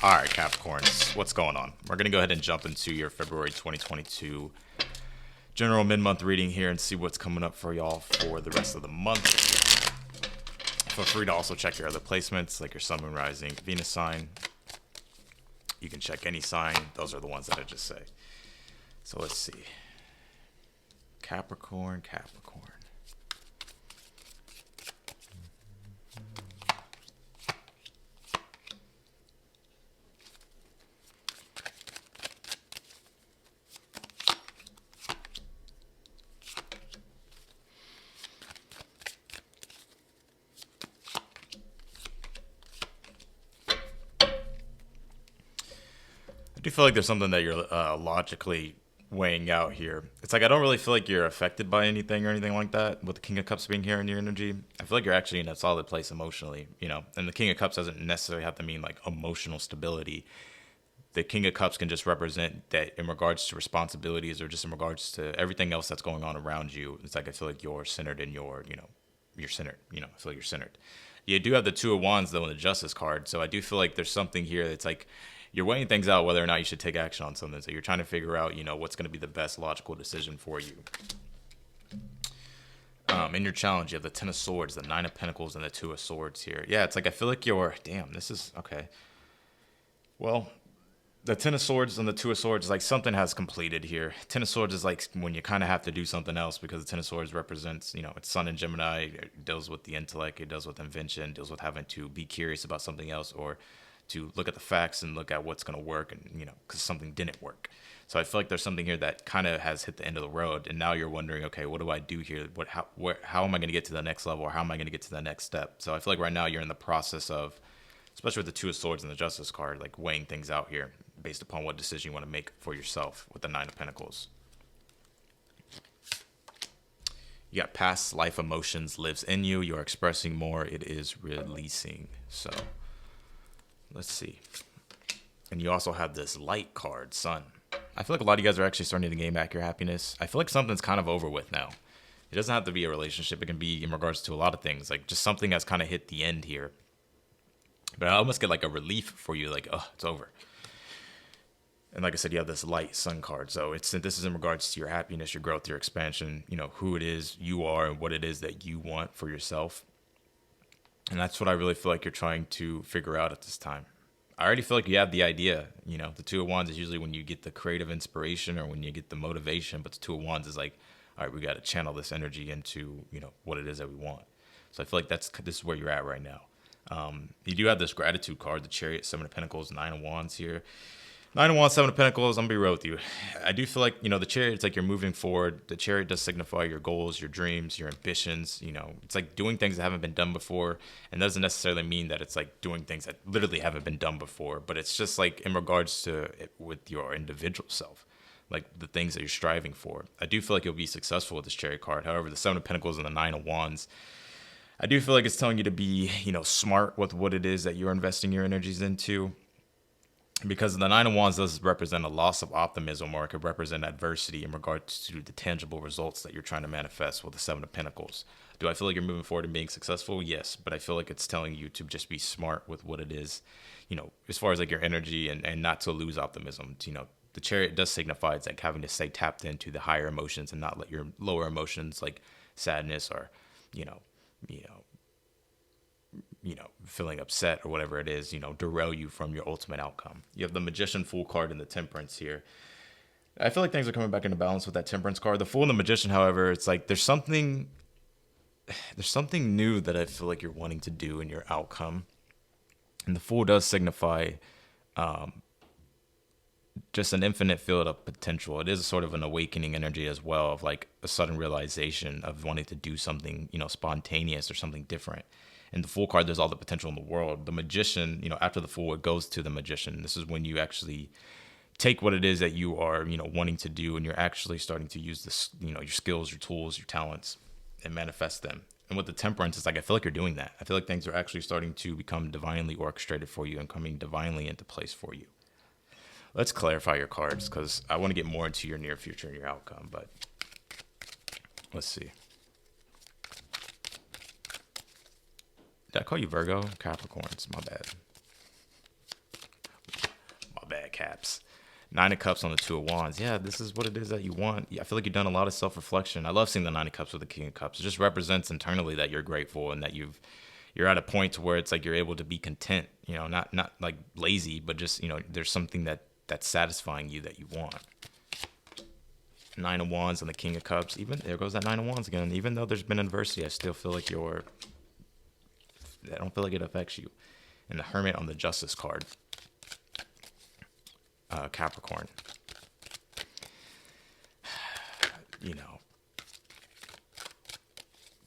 All right, Capricorns, what's going on? We're going to go ahead and jump into your February 2022 general mid-month reading here and see what's coming up for y'all for the rest of the month. Feel free to also check your other placements, like your Sun, Moon, Rising, Venus sign. You can check any sign. Those are the ones that I just say. So let's see. Capricorn. I do feel like there's something that you're logically weighing out here. It's like I don't really feel like you're affected by anything or anything like that with the King of Cups being here in your energy. I feel like you're actually in a solid place emotionally, you know. And the King of Cups doesn't necessarily have to mean like emotional stability. The King of Cups can just represent that in regards to responsibilities or just in regards to everything else that's going on around you. It's like I feel like you're centered in your, you're centered. I feel like you're centered. You do have the Two of Wands though in the Justice card, so I do feel like there's something here that's like you're weighing things out whether or not you should take action on something. So you're trying to figure out, what's going to be the best logical decision for you. In your challenge, you have the Ten of Swords, the Nine of Pentacles, and the Two of Swords here. Yeah, it's like I feel like this is okay. Well, the Ten of Swords and the Two of Swords is like something has completed here. Ten of Swords is like when you kind of have to do something else because the Ten of Swords represents, it's Sun in Gemini. It deals with the intellect. It deals with invention. It deals with having to be curious about something else or to look at the facts and look at what's going to work and, because something didn't work. So I feel like there's something here that kind of has hit the end of the road. And now you're wondering, okay, what do I do here? How am I going to get to the next level or how am I going to get to the next step? So I feel like right now you're in the process of, especially with the Two of Swords and the Justice card, like weighing things out here based upon what decision you want to make for yourself with the Nine of Pentacles. You got past life emotions lives in you. You're expressing more. It is releasing. So let's see. And you also have this light card, Sun. I feel like a lot of you guys are actually starting to gain back your happiness. I feel like something's kind of over with now. It doesn't have to be a relationship. It can be in regards to a lot of things. Like just something that's kind of hit the end here. But I almost get like a relief for you. Like, oh, it's over. And like I said, you have this light Sun card. So this is in regards to your happiness, your growth, your expansion, who it is you are and what it is that you want for yourself. And that's what I really feel like you're trying to figure out at this time. I already feel like you have the idea. The Two of Wands is usually when you get the creative inspiration or when you get the motivation. But the Two of Wands is like, all right, we got to channel this energy into, what it is that we want. So I feel like this is where you're at right now. You do have this gratitude card, the Chariot, Seven of Pentacles, Nine of Wands here. Nine of Wands, Seven of Pentacles, I'm going to be real with you. I do feel like, the Chariot, it's like you're moving forward. The Chariot does signify your goals, your dreams, your ambitions. It's like doing things that haven't been done before. And that doesn't necessarily mean that it's like doing things that literally haven't been done before. But it's just like in regards to it with your individual self, like the things that you're striving for. I do feel like you'll be successful with this Chariot card. However, the Seven of Pentacles and the Nine of Wands, I do feel like it's telling you to be, smart with what it is that you're investing your energies into. Because the Nine of Wands does represent a loss of optimism, or it could represent adversity in regards to the tangible results that you're trying to manifest with the Seven of Pentacles. Do I feel like you're moving forward and being successful? Yes, but I feel like it's telling you to just be smart with what it is, as far as like your energy and not to lose optimism. The Chariot does signify it's like having to stay tapped into the higher emotions and not let your lower emotions like sadness or, feeling upset or whatever it is, derail you from your ultimate outcome. You have the Magician, Fool card, and the Temperance here. I feel like things are coming back into balance with that Temperance card. The Fool and the Magician, however, it's like there's something new that I feel like you're wanting to do in your outcome. And the Fool does signify just an infinite field of potential. It is a sort of an awakening energy as well, of like a sudden realization of wanting to do something, spontaneous or something different. In the Fool card, there's all the potential in the world. The Magician, after the Fool, it goes to the Magician. This is when you actually take what it is that you are, wanting to do, and you're actually starting to use this, your skills, your tools, your talents, and manifest them. And with the Temperance, it's like I feel like you're doing that. I feel like things are actually starting to become divinely orchestrated for you and coming divinely into place for you. Let's clarify your cards because I want to get more into your near future and your outcome, but let's see. Did I call you Virgo? Capricorns, my bad. bad caps. Nine of Cups on the Two of Wands. Yeah, this is what it is that you want. I feel like you've done a lot of self-reflection. I love seeing the Nine of Cups with the King of Cups. It just represents internally that you're grateful and that you're at a point to where it's like you're able to be content. You know, not like lazy, but just, you know, there's something that's satisfying you that you want. Nine of Wands and the King of Cups. Even there goes that Nine of Wands again. Even though there's been adversity, I still feel like I don't feel like it affects you. And the Hermit on the Justice card. Capricorn. You know,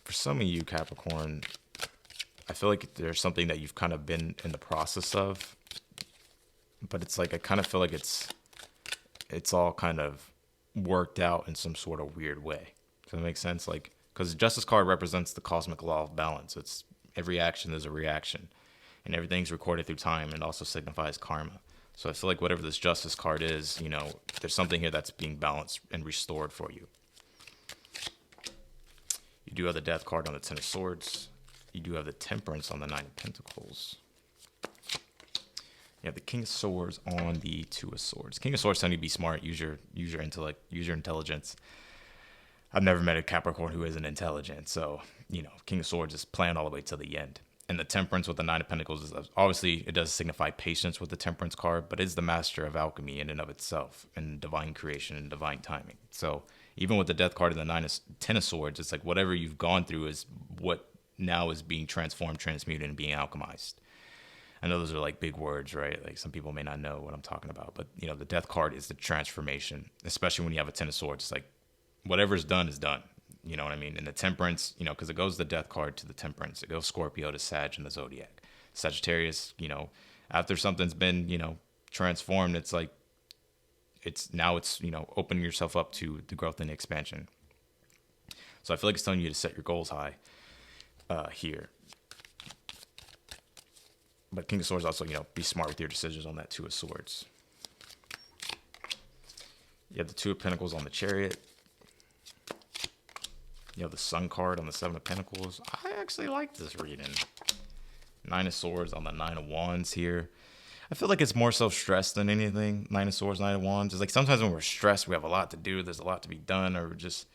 for some of you, Capricorn, I feel like there's something that you've kind of been in the process of, but it's like I kind of feel like it's all kind of worked out in some sort of weird way. Does that make sense? Like, because the Justice card represents the cosmic law of balance. It's every action is a reaction, and everything's recorded through time, and also signifies karma. So I feel like whatever this Justice card is, you know, there's something here that's being balanced and restored for you. You do have the Death card on the Ten of Swords. You do have the Temperance on the Nine of Pentacles. You have the King of Swords on the Two of Swords. King of Swords tend to be smart. Use your intellect, use your intelligence. I've never met a Capricorn who isn't intelligent. So, you know, King of Swords is planned all the way to the end. And the Temperance with the Nine of Pentacles is obviously, it does signify patience with the Temperance card, but it's the master of alchemy in and of itself, and divine creation and divine timing. So even with the Death card and the Ten of Swords, it's like whatever you've gone through is what now is being transformed, transmuted, and being alchemized. I know those are like big words, right? Like some people may not know what I'm talking about, but you know, the Death card is the transformation, especially when you have a Ten of Swords. It's like whatever's done is done. You know what I mean? And the Temperance, you know, because it goes the Death card to the Temperance. It goes Scorpio to Sag in the Zodiac. Sagittarius, you know, after something's been, you know, transformed, it's like, it's, you know, opening yourself up to the growth and the expansion. So I feel like it's telling you to set your goals high here. But King of Swords also, you know, be smart with your decisions on that Two of Swords. You have the Two of Pentacles on the Chariot. You have the Sun card on the Seven of Pentacles. I actually like this reading. Nine of Swords on the Nine of Wands here. I feel like it's more so stress than anything. Nine of Swords, Nine of Wands. It's like sometimes when we're stressed, we have a lot to do. There's a lot to be done, or just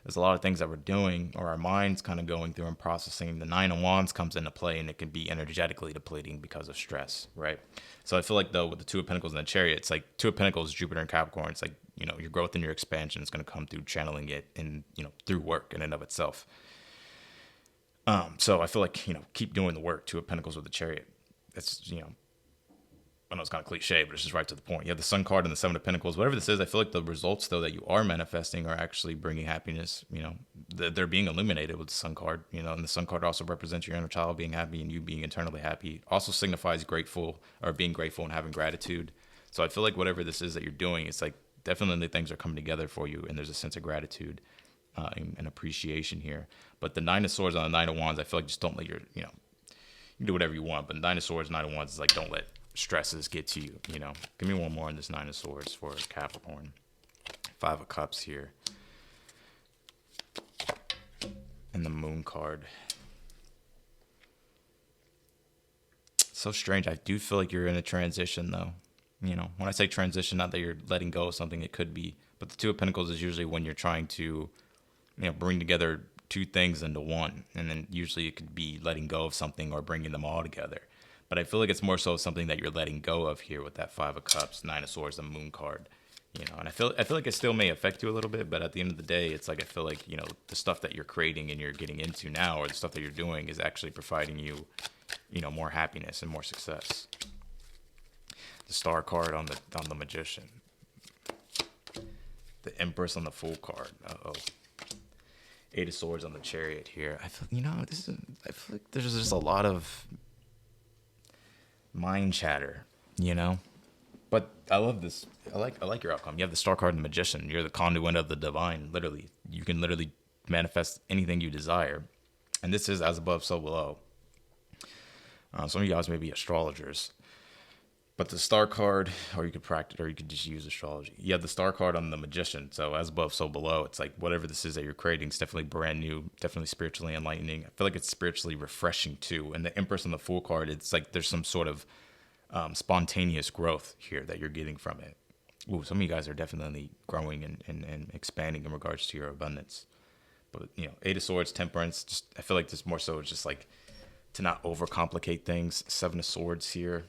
there's a lot of things that we're doing, or our mind's kind of going through and processing. The Nine of Wands comes into play, and it can be energetically depleting because of stress, right? So I feel like, though, with the Two of Pentacles and the Chariot, it's like Two of Pentacles, Jupiter and Capricorn. It's like, you know, your growth and your expansion is going to come through channeling it and, you know, through work in and of itself. So I feel like, you know, keep doing the work. Two of Pentacles with the Chariot. It's, you know, I know it's kind of cliche, but it's just right to the point. You have the Sun card and the Seven of Pentacles. Whatever this is, I feel like the results, though, that you are manifesting are actually bringing happiness. You know, they're being illuminated with the Sun card, you know, and the Sun card also represents your inner child being happy and you being internally happy. Also signifies grateful, or being grateful and having gratitude. So I feel like whatever this is that you're doing, it's like definitely things are coming together for you, and there's a sense of gratitude and appreciation here. But the Nine of Swords on the Nine of Wands, I feel like just don't let your, you know, you can do whatever you want, but Nine of Swords, Nine of Wands is like, don't let stresses get to you, you know. Give me one more on this Nine of Swords for Capricorn. Five of Cups here. And the Moon card. So strange. I do feel like you're in a transition, though. You know, when I say transition, not that you're letting go of something, it could be. But the Two of Pentacles is usually when you're trying to, you know, bring together two things into one. And then usually it could be letting go of something or bringing them all together. But I feel like it's more so something that you're letting go of here with that Five of Cups, Nine of Swords, the Moon card. You know, and I feel like it still may affect you a little bit, but at the end of the day, it's like I feel like, you know, the stuff that you're creating and you're getting into now, or the stuff that you're doing, is actually providing you, you know, more happiness and more success. The Star card on the Magician. The Empress on the Fool card. Uh-oh. Eight of Swords on the Chariot here. I feel, you know, I feel like there's just a lot of mind chatter, you know? But I love this. I like your outcome. You have the Star card and the Magician. You're the conduit of the divine, literally. You can literally manifest anything you desire. And this is as above, so below. Some of you guys may be astrologers. But the Star card, or you could practice, or you could just use astrology. You have the Star card on the Magician. So as above, so below. It's like whatever this is that you're creating is definitely brand new, definitely spiritually enlightening. I feel like it's spiritually refreshing too. And the Empress on the Fool card, it's like there's some sort of spontaneous growth here that you're getting from it. Ooh, some of you guys are definitely growing and expanding in regards to your abundance. But, you know, Eight of Swords, Temperance, just I feel like this more so is just like to not overcomplicate things. Seven of Swords here.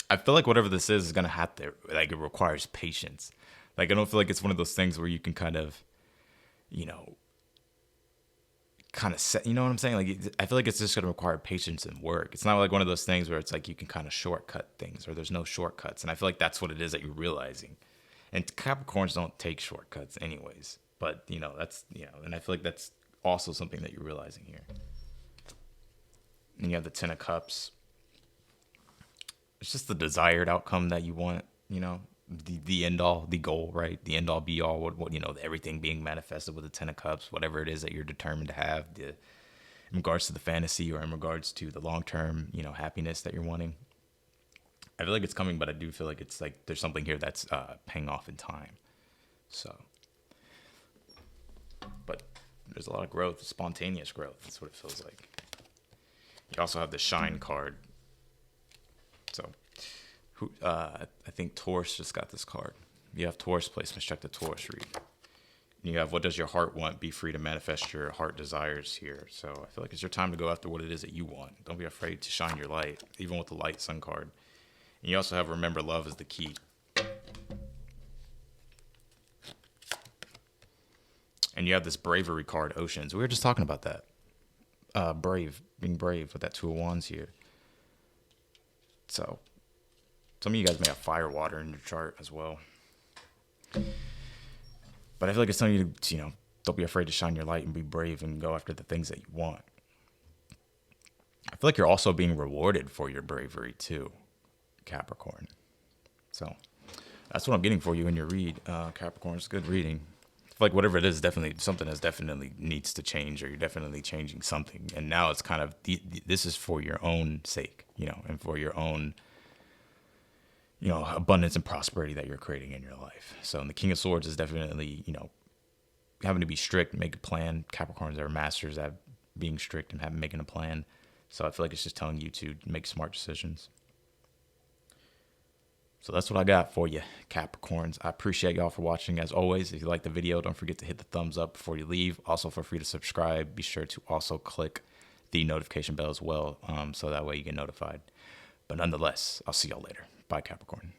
I feel like whatever this is going to have to, like, it requires patience. Like, I don't feel like it's one of those things where you can kind of, you know, kind of set, you know what I'm saying? Like, I feel like it's just going to require patience and work. It's not like one of those things where it's like you can kind of shortcut things, or there's no shortcuts. And I feel like that's what it is that you're realizing. And Capricorns don't take shortcuts anyways. But, you know, that's, you know, and I feel like that's also something that you're realizing here. And you have the Ten of Cups. It's just the desired outcome that you want, you know, the end all, the goal, right? The end all be all, what you know, everything being manifested with the Ten of Cups, whatever it is that you're determined to have, in regards to the fantasy or in regards to the long-term, you know, happiness that you're wanting. I feel like it's coming, but I do feel like it's like there's something here that's paying off in time. So, but there's a lot of growth, spontaneous growth. That's what it feels like. You also have the Shine card. So, I think Taurus just got this card. You have Taurus placements. Check the Taurus read. And you have what does your heart want? Be free to manifest your heart desires here. So I feel like it's your time to go after what it is that you want. Don't be afraid to shine your light, even with the light sun card. And you also have remember love is the key. And you have this bravery card, Oceans. We were just talking about that. Being brave with that Two of Wands here. So, some of you guys may have fire, water in your chart as well. But I feel like it's telling you to, you know, don't be afraid to shine your light and be brave and go after the things that you want. I feel like you're also being rewarded for your bravery too, Capricorn. So, that's what I'm getting for you in your read, Capricorn. It's good reading. I feel like whatever it is, definitely something that definitely needs to change, or you're definitely changing something. And now it's kind of, this is for your own sake, you know, and for your own, you know, abundance and prosperity that you're creating in your life. So, and the King of Swords is definitely, you know, having to be strict, make a plan. Capricorns are masters at being strict and making a plan. So I feel like it's just telling you to make smart decisions. So that's what I got for you, Capricorns. I appreciate y'all for watching. As always, if you like the video, don't forget to hit the thumbs up before you leave. Also, feel free to subscribe. Be sure to also click the notification bell as well, so that way you get notified. But nonetheless, I'll see y'all later. Bye, Capricorn.